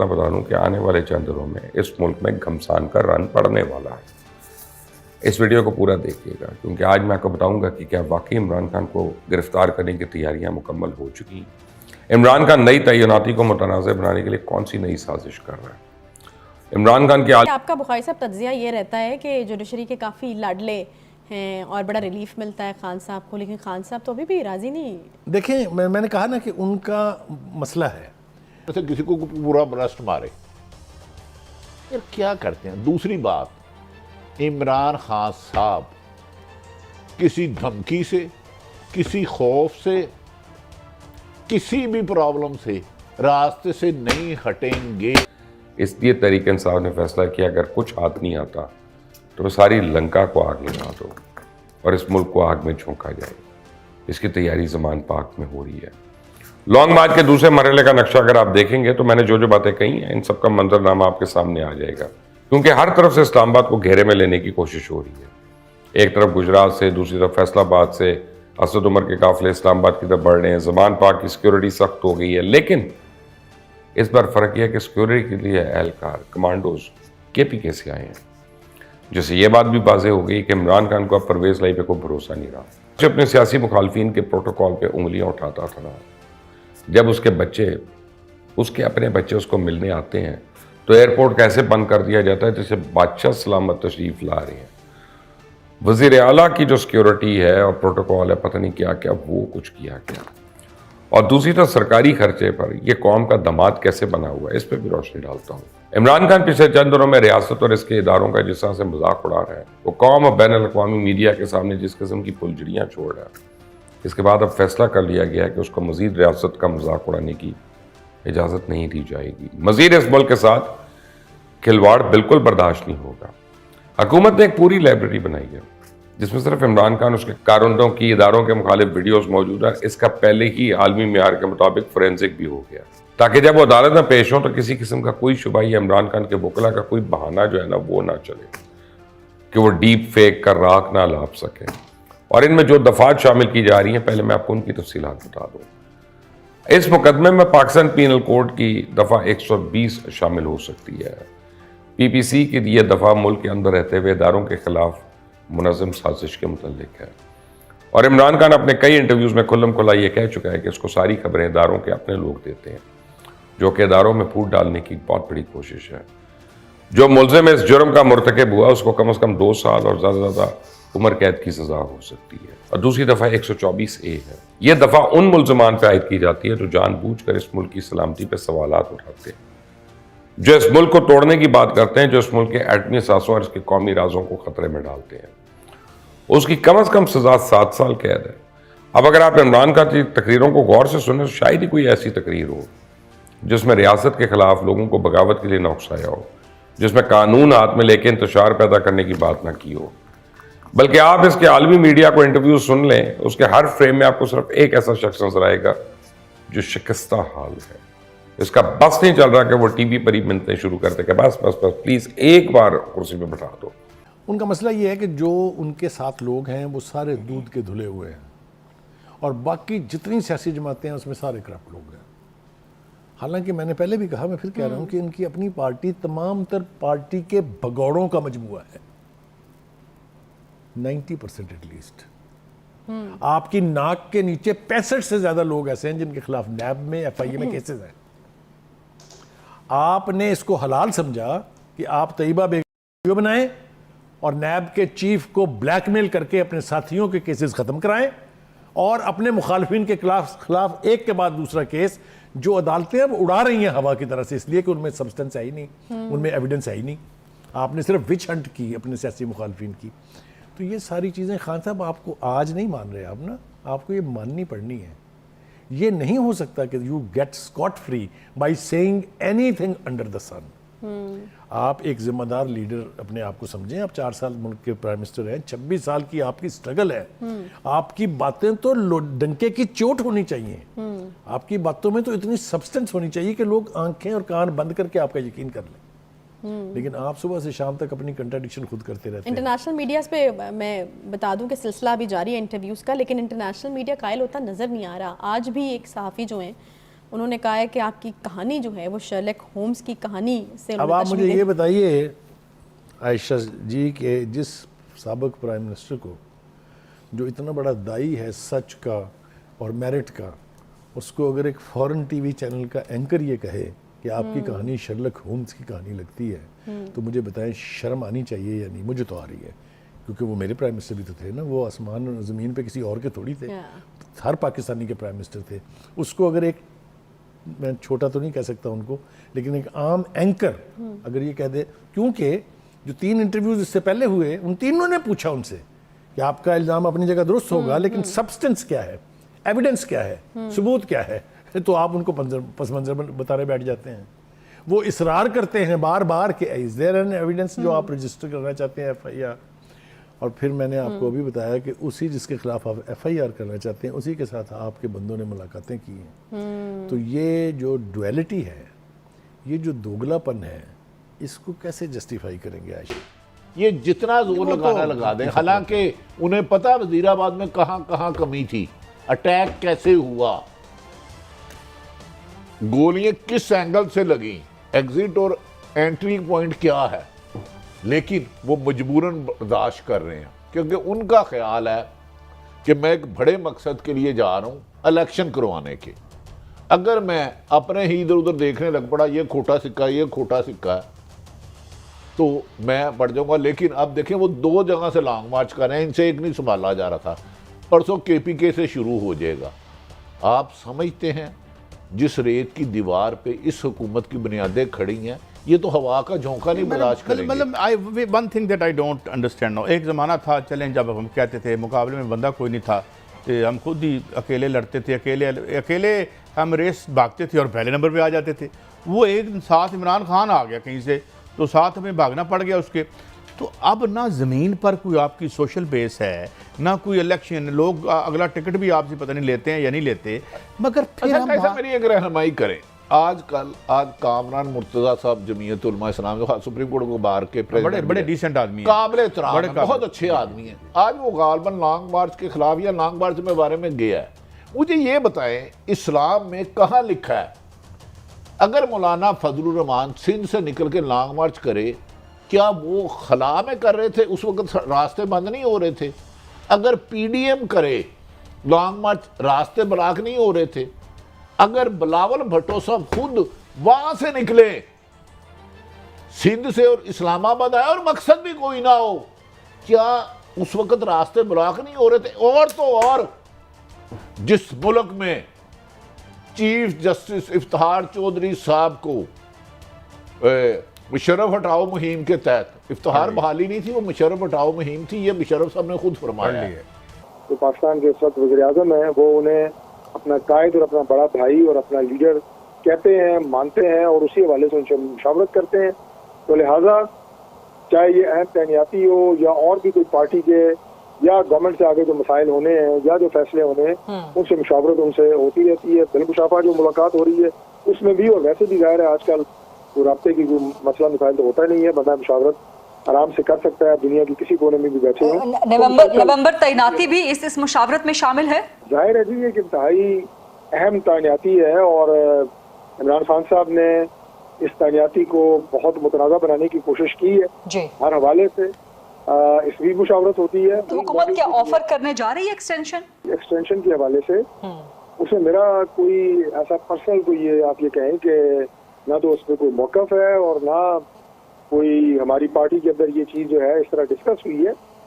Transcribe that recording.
इतना बता दूं कि आने वाले चंद दिनों में इस मुल्क में घमसान का रन पड़ने वाला है। इस वीडियो को पूरा देखिएगा, क्योंकि आज मैं आपको बताऊंगा कि क्या वाकई इमरान खान को गिरफ्तार करने की तैयारियां मुकम्मल हो चुकी हैं। इमरान खान नई तैनाती को मुतनाज़ बनाने के लिए कौन सी नई साजिश कर रहा है। इमरान खान की आपका बुखारी साहब तज्जिया ये रहता है कि जुडिशरी के काफ़ी लाडले हैं और बड़ा रिलीफ मिलता है खान साहब को, लेकिन खान साहब तो अभी भी राजी नहीं। देखिए, मैंने कहा ना कि उनका मसला है जैसे किसी को पूरा ब्रस्ट मारे, यार क्या करते हैं। दूसरी बात, इमरान खान साहब किसी धमकी से, किसी खौफ से, किसी भी प्रॉब्लम से रास्ते से नहीं हटेंगे। इसलिए तहरीक इंसाफ ने फैसला किया अगर कुछ हाथ नहीं आता तो सारी लंका को आग लगा दो और इस मुल्क को आग में झोंका जाए। इसकी तैयारी ज़मान पाक में हो रही है। लॉन्ग मार्च के दूसरे मरहले का नक्शा अगर आप देखेंगे तो मैंने जो जो बातें कही हैं इन सबका मंजरनामा आपके सामने आ जाएगा, क्योंकि हर तरफ से इस्लामाबाद को घेरे में लेने की कोशिश हो रही है। एक तरफ गुजरात से, दूसरी तरफ फैसलाबाद से असद उमर के काफिले इस्लामाबाद की तरफ बढ़ रहे हैं। ज़मान पाक की सिक्योरिटी सख्त हो गई है, लेकिन इस बार फ़र्क यह है कि सिक्योरिटी के लिए एहलकार, कमांडोज KPK से आए हैं, जिससे ये बात भी वाज़ेह हो गई कि इमरान खान को अब परवेज़ लाई पे कोई भरोसा नहीं रहा। जो अपने सियासी मुखालफिन के प्रोटोकॉल पे उंगलियां उठाता था, जब उसके अपने बच्चे उसको मिलने आते हैं तो एयरपोर्ट कैसे बंद कर दिया जाता है जैसे बादशाह सलामत तशरीफ़ ला रहे हैं। वज़ीर आला की जो सिक्योरिटी है और प्रोटोकॉल है, पता नहीं क्या क्या वो कुछ किया गया। और दूसरी तरफ सरकारी खर्चे पर यह कौम का दामाद कैसे बना हुआ है, इस पर भी रोशनी डालता हूँ। इमरान खान पिछले चंद दिनों में रियासत और इसके इदारों का जिस तरह से मजाक उड़ा रहा है, वो कौम और बैन अल-अक़वामी मीडिया के सामने जिस किस्म की फुलझड़ियाँ छोड़ रहा है, इसके बाद अब फैसला कर लिया गया है कि उसको मजीद रियासत का मजाक उड़ाने की इजाज़त नहीं दी जाएगी। मजीद इस मुल्क के साथ खिलवाड़ बिल्कुल बर्दाश्त नहीं होगा। हुकूमत ने एक पूरी लाइब्रेरी बनाई है जिसमें सिर्फ इमरान खान, उसके कारकुनों की, इदारों के मुखालिफ वीडियोस मौजूद है। इसका पहले ही आलमी मियार के मुताबिक फोरेंसिक भी हो गया, ताकि जब वो अदालत में पेश हो तो किसी किस्म का कोई शुबा या इमरान खान के वकला का कोई बहाना जो है ना वो ना चले कि वो डीप फेक कर राख ना लाप सके। और इनमें जो दफात शामिल की जा रही हैं, पहले मैं आपको उनकी तफसीलात बता दूँ। इस मुकदमे में पाकिस्तान पीनल कोड की दफ़ा 120 शामिल हो सकती है। PPC की यह दफ़ा मुल्क के अंदर रहते हुए इदारों के खिलाफ मुनज़्ज़म साजिश के मुतल्लिक है। और इमरान खान अपने कई इंटरव्यूज़ में खुल्लम खुला ये कह चुका है कि उसको सारी खबरें इदारों के अपने लोग देते हैं, जो कि इदारों में फूट डालने की बहुत बड़ी कोशिश है। जो मुलज़िम इस जुर्म का मुर्तकिब हुआ उसको कम से कम 2 साल और ज़्यादा से ज़्यादा उम्र कैद की सज़ा हो सकती है। और दूसरी दफ़ा 124A है। यह दफ़ा उन मुलज़मान पर आयद की जाती है जो जानबूझकर इस मुल्क की सलामती पर सवालात उठाते हैं, जो इस मुल्क को तोड़ने की बात करते हैं, जो इस मुल्क के एटमी असासों और इसके कौमी राजों को खतरे में डालते हैं। उसकी कम से कम सजा 7 साल कैद है। अब अगर आप इमरान खान की तकरीरों को गौर से सुने तो शायद ही कोई ऐसी तकरीर हो जिसमें रियासत के खिलाफ लोगों को बगावत के लिए न उकसाया हो, जिसमें कानून हाथ में लेके इंतशार पैदा करने की बात ना की हो। बल्कि आप इसके आलमी मीडिया को इंटरव्यू सुन लें, उसके हर फ्रेम में आपको सिर्फ एक ऐसा शख्स नजर आएगा जो शिकस्ता हाल है। इसका बस नहीं चल रहा कि वो टीवी पर ही मिलते शुरू करते कि बस बस बस प्लीज़ एक बार कुर्सी पे बैठा दो। उनका मसला ये है कि जो उनके साथ लोग हैं वो सारे दूध के धुले हुए हैं और बाकी जितनी सियासी जमातें हैं उसमें सारे करप्ट लोग हैं। हालांकि मैंने पहले भी कहा, मैं फिर कह रहा हूँ कि इनकी अपनी पार्टी तमाम तर पार्टी के भगौड़ों का मजमुआ है, 90% एटलीस्ट। आपकी नाक के नीचे 65 से ज़्यादा लोग ऐसे हैं जिनके खिलाफ नैब में FIA में केसेस हैं। आपने इसको हलाल समझा कि आप तैयबा बेगम बनाएं और नैब के चीफ को ब्लैकमेल करके अपने साथियों के केसेस खत्म कराएं और अपने मुखालफिन के खिलाफ एक के बाद दूसरा केस जो अदालतें अब उड़ा रही हैं हवा की तरह से, इसलिए कि उनमें सब्सटेंस है ही नहीं, उनमें एविडेंस है ही नहीं। आपने सिर्फ विच हंट की अपने सियासी मुखालफिन की। तो ये सारी चीज़ें खान साहब आपको आज नहीं मान रहे आप ना, आपको ये माननी पड़नी है। ये नहीं हो सकता कि you get scot free by saying anything under the sun. आप एक जिम्मेदार लीडर अपने आप को समझें। आप 4 साल मुल्क के प्राइम मिनिस्टर हैं, 26 साल की आपकी स्ट्रगल है। आपकी बातें तो डंके की चोट होनी चाहिए। आपकी बातों में तो इतनी सब्सटेंस होनी चाहिए कि लोग आंखें और कान बंद करके आपका यकीन कर लें। लेकिन आप सुबह से शाम तक अपनी कंट्राडिक्शन खुद करते रहते हैं। इंटरनेशनल मीडिया पे मैं बता दूं कि सिलसिला भी जारी है इंटरव्यूज़ का, लेकिन इंटरनेशनल मीडिया कायल होता नज़र नहीं आ रहा। आज भी एक सहाफ़ी जो हैं उन्होंने कहा है कि आपकी कहानी जो है वो शर्लक होम्स की कहानी से अब उन्होंने आप मुझे तशबीह ये बताइए आयशा जी के जिस साबिक प्राइम मिनिस्टर को जो इतना बड़ा दाई है सच का और मेरिट का, उसको अगर एक फॉरेन टीवी चैनल का एंकर ये कहे कि आपकी कहानी शर्लक होम्स की कहानी लगती है, तो मुझे बताएं शर्म आनी चाहिए या नहीं? मुझे तो आ रही है, क्योंकि वो मेरे प्राइम मिनिस्टर भी तो थे ना, वो आसमान ज़मीन पे किसी और के थोड़ी थे, हर पाकिस्तानी के प्राइम मिनिस्टर थे। उसको अगर एक, मैं छोटा तो नहीं कह सकता उनको, लेकिन एक आम एंकर अगर ये कह दे, क्योंकि जो 3 इंटरव्यूज इससे पहले हुए उन तीनों ने पूछा उनसे कि आपका इल्ज़ाम अपनी जगह दुरुस्त होगा, लेकिन सब्सटेंस क्या है, एविडेंस क्या है, सबूत क्या है, तो आप उनको पस मंजर बताने बैठ जाते हैं। वो इसरार करते हैं बार बार कि इज देयर एन एविडेंस जो आप रजिस्टर करना चाहते हैं FIR, और फिर मैंने आपको अभी बताया कि उसी जिसके खिलाफ आप FIR करना चाहते हैं उसी के साथ आपके बंदों ने मुलाकातें की हैं। तो ये जो डुअलिटी है, ये जो दोगलापन है, इसको कैसे जस्टिफाई करेंगे आयशा? ये जितना जोर लगाना लगा दें, हालांकि उन्हें पता वजीराबाद में कहां कहां कमी थी, अटैक कैसे हुआ, गोलियां किस एंगल से लगी, एग्जिट और एंट्री पॉइंट क्या है, लेकिन वो मजबूरन बर्दाश्त कर रहे हैं क्योंकि उनका ख्याल है कि मैं एक बड़े मकसद के लिए जा रहा हूं, इलेक्शन करवाने के। अगर मैं अपने ही इधर उधर देखने लग पड़ा, ये खोटा सिक्का, ये खोटा सिक्का है, तो मैं बढ़ जाऊंगा। लेकिन अब देखें वो 2 जगह से लॉन्ग मार्च कर रहे हैं, इनसे एक नहीं संभाला जा रहा था, परसों KPK से शुरू हो जाएगा। आप समझते हैं जिस रेत की दीवार पे इस हुकूमत की बुनियादें खड़ी हैं, ये तो हवा का झोंका नहीं बर्दाश्त करेंगे। मतलब one thing that I don't understand now, एक ज़माना था चलें जब हम कहते थे मुकाबले में बंदा कोई नहीं था, तो हम खुद ही अकेले लड़ते थे, अकेले हम रेस भागते थे और पहले नंबर पे आ जाते थे। वो एक साथ इमरान खान आ गया कहीं से, तो साथ हमें भागना पड़ गया उसके। तो अब ना ज़मीन पर कोई आपकी सोशल बेस है, ना कोई इलेक्शन, लोग अगला टिकट भी आपसे पता नहीं लेते हैं या नहीं लेते, मगर फिर हम अच्छा, मेरी एक रहनुमाई करें। आज कामरान मुर्तज़ा साहब जमीयत उलमा इस्लाम जो सुप्रीम कोर्ट को बार के बड़े डिसेंट आदमी हैं, काबिल एहतराम हैं, बहुत अच्छे आदमी हैं। आज वो गालबन लॉन्ग मार्च के खिलाफ या लॉन्ग मार्च के बारे में गया है। मुझे ये बताएं, इस्लाम में कहाँ लिखा है अगर मौलाना फजलुर रहमान सिंध से निकल के लॉन्ग मार्च करे, क्या वो खला में कर रहे थे? उस वक्त रास्ते बंद नहीं हो रहे थे। अगर PDM करे लॉन्ग मार्च, रास्ते ब्लॉक नहीं हो रहे थे। अगर बिलावल भुट्टो साहब खुद वहां से निकले सिंध से और इस्लामाबाद आए और मकसद भी कोई ना हो, क्या उस वक्त रास्ते ब्लॉक नहीं हो रहे थे? और तो और जिस मुल्क में चीफ जस्टिस इफ्तिखार चौधरी साहब को मुशर्रफ हटाओ मुहिम के तहत, इफ्तिखार बहाली नहीं थी, वो मुशर्रफ हटाओ मुहिम थी, ये मुशर्रफ साहब ने खुद फरमाया है। तो पाकिस्तान के इस वक्त वज़ीर-ए-आज़म है, वो उन्हें अपना कायद और अपना बड़ा भाई और अपना लीडर कहते हैं, मानते हैं और उसी हवाले से उनसे मुशावरत करते हैं। तो लिहाजा चाहे ये अहम तैनाती हो या और भी कोई पार्टी के या गवर्नमेंट से आगे जो मसाइल होने हैं या जो फैसले होने हैं, उनसे मुशावरत उनसे होती रहती है। बिलमुशाफा जो मुलाकात हो रही है उसमें भी, और वैसे भी जाहिर है आजकल वो राब्ते की कोई मसला मसाइल तो होता नहीं है, बंदा मुशावरत आराम से कर सकता है, दुनिया की किसी कोने में भी बैठे हो। नवंबर तैनाती भी इस मुशावरत में शामिल है। जाहिर है जी, एक इंतहाई अहम तैनाती है और इमरान खान साहब ने इस तैनाती को बहुत मुतनाज़ा बनाने की कोशिश की है जी। हर हवाले से इस भी मुशावरत होती है। तो हुकूमत क्या ऑफर करने जा रही है एक्सटेंशन के हवाले से? उसमें मेरा कोई ऐसा पर्सनल कोई ये आप ये कहें कि ना तो उसमें कोई मौक़िफ़ है और ना कोई हमारी पार्टी के अंदर ये चीज़ जो है इस तरह डिस्कस हुई है।